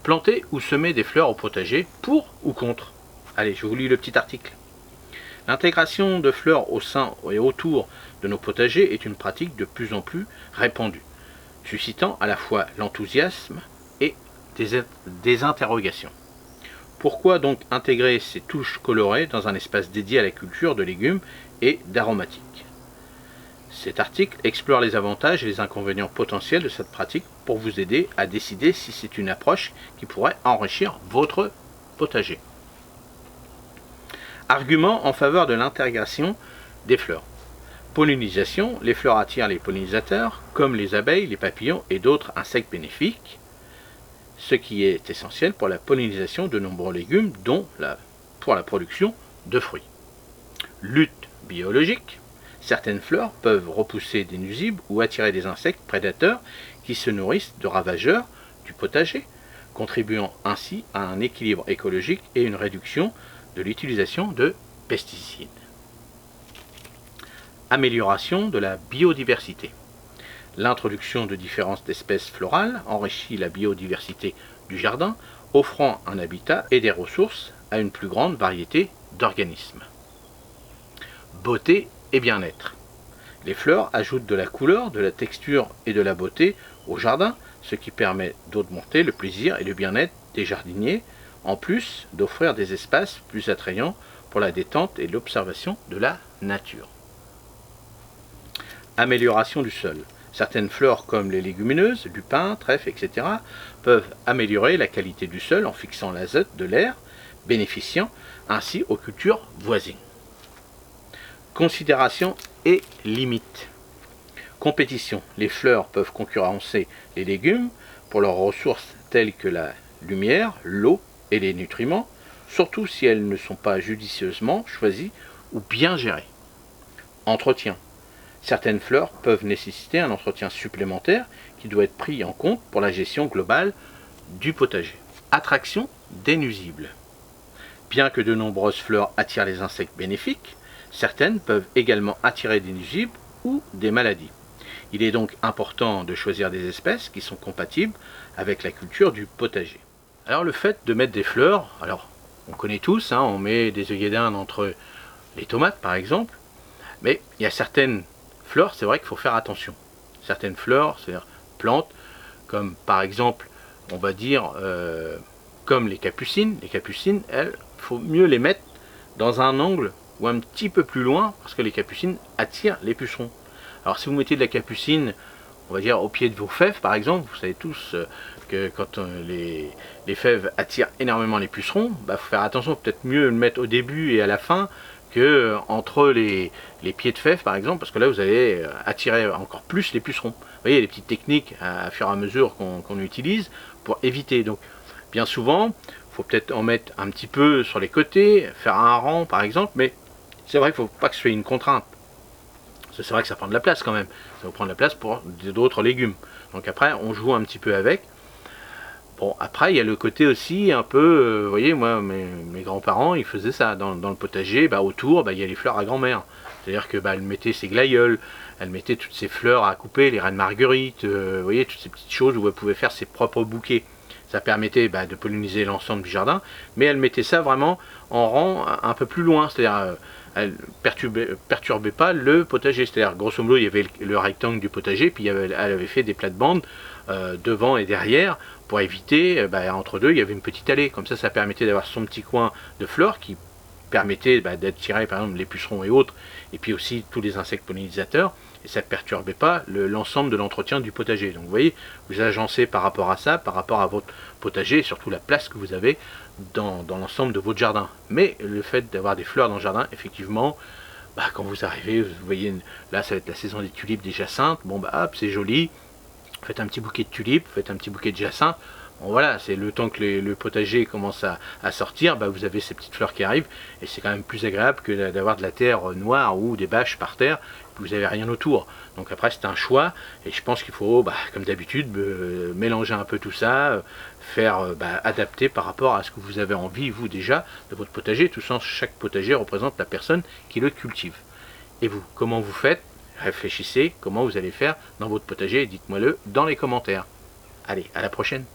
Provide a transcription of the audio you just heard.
Planter ou semer des fleurs au potager, pour ou contre? Allez, je vous lis le petit article. L'intégration de fleurs au sein et autour de nos potagers est une pratique de plus en plus répandue, suscitant à la fois l'enthousiasme et des interrogations. Pourquoi donc intégrer ces touches colorées dans un espace dédié à la culture de légumes et d'aromatiques? Cet article explore les avantages et les inconvénients potentiels de cette pratique pour vous aider à décider si c'est une approche qui pourrait enrichir votre potager. Argument en faveur de l'intégration des fleurs. Pollinisation, les fleurs attirent les pollinisateurs, comme les abeilles, les papillons et d'autres insectes bénéfiques, ce qui est essentiel pour la pollinisation de nombreux légumes, dont pour la production de fruits. Lutte biologique. Certaines fleurs peuvent repousser des nuisibles ou attirer des insectes prédateurs qui se nourrissent de ravageurs du potager, contribuant ainsi à un équilibre écologique et une réduction de l'utilisation de pesticides. Amélioration de la biodiversité. L'introduction de différentes espèces florales enrichit la biodiversité du jardin, offrant un habitat et des ressources à une plus grande variété d'organismes. Beauté et bien-être. Les fleurs ajoutent de la couleur, de la texture et de la beauté au jardin, ce qui permet d'augmenter le plaisir et le bien-être des jardiniers, en plus d'offrir des espaces plus attrayants pour la détente et l'observation de la nature. Amélioration du sol. Certaines fleurs comme les légumineuses, lupins, trèfles, etc. peuvent améliorer la qualité du sol en fixant l'azote de l'air, bénéficiant ainsi aux cultures voisines. Considération et limites. Compétition. Les fleurs peuvent concurrencer les légumes pour leurs ressources telles que la lumière, l'eau et les nutriments, surtout si elles ne sont pas judicieusement choisies ou bien gérées. Entretien. Certaines fleurs peuvent nécessiter un entretien supplémentaire qui doit être pris en compte pour la gestion globale du potager. Attraction des nuisibles. Bien que de nombreuses fleurs attirent les insectes bénéfiques, certaines peuvent également attirer des nuisibles ou des maladies. Il est donc important de choisir des espèces qui sont compatibles avec la culture du potager. Alors le fait de mettre des fleurs, alors on connaît tous, on met des œillets d'Inde entre les tomates par exemple, mais il y a certaines fleurs, c'est vrai qu'il faut faire attention. Certaines fleurs, c'est-à-dire plantes, comme par exemple, on va dire, comme les capucines. Les capucines, elles, il faut mieux les mettre dans un angle ou un petit peu plus loin, parce que les capucines attirent les pucerons. Alors si vous mettez de la capucine, on va dire au pied de vos fèves par exemple, vous savez tous que quand les fèves attirent énormément les pucerons, il faut faire attention, peut-être mieux le mettre au début et à la fin, que entre les pieds de fèves par exemple, parce que là vous allez attirer encore plus les pucerons. Vous voyez, les petites techniques à fur et à mesure qu'on utilise pour éviter. Donc bien souvent, il faut peut-être en mettre un petit peu sur les côtés, faire un rang par exemple, mais c'est vrai qu'il ne faut pas que ce soit une contrainte. C'est vrai que ça prend de la place quand même. Ça va prendre de la place pour d'autres légumes. Donc après, on joue un petit peu avec. Bon, après, il y a le côté aussi un peu, vous voyez, moi, mes grands-parents, ils faisaient ça. Dans le potager, autour, il y a les fleurs à grand-mère. C'est-à-dire que elle mettait ses glaïeuls, elle mettait toutes ces fleurs à couper, les reines marguerites, vous voyez, toutes ces petites choses où elle pouvait faire ses propres bouquets. Ça permettait de polliniser l'ensemble du jardin, mais elle mettait ça vraiment en rang un peu plus loin, c'est-à-dire elle perturbait pas le potager, c'est-à-dire grosso modo il y avait le rectangle du potager, puis elle avait fait des plates-bandes devant et derrière pour éviter, entre deux il y avait une petite allée, comme ça permettait d'avoir son petit coin de fleurs qui permettait d'attirer par exemple les pucerons et autres, et puis aussi tous les insectes pollinisateurs, et ça ne perturbait pas l'ensemble de l'entretien du potager. Donc vous voyez, vous agencez par rapport à ça, par rapport à votre potager, et surtout la place que vous avez dans l'ensemble de votre jardin. Mais le fait d'avoir des fleurs dans le jardin, effectivement, quand vous arrivez, vous voyez, là ça va être la saison des tulipes, des jacinthes, bon hop, c'est joli, faites un petit bouquet de tulipes, faites un petit bouquet de jacinthes. Bon voilà, c'est le temps que le potager commence à sortir, vous avez ces petites fleurs qui arrivent, et c'est quand même plus agréable que d'avoir de la terre noire ou des bâches par terre, et vous n'avez rien autour. Donc après c'est un choix, et je pense qu'il faut, comme d'habitude, mélanger un peu tout ça, faire adapter par rapport à ce que vous avez envie, vous déjà, de votre potager. De toute façon, chaque potager représente la personne qui le cultive. Et vous, comment vous faites? Réfléchissez comment vous allez faire dans votre potager, et dites-moi-le dans les commentaires. Allez, à la prochaine!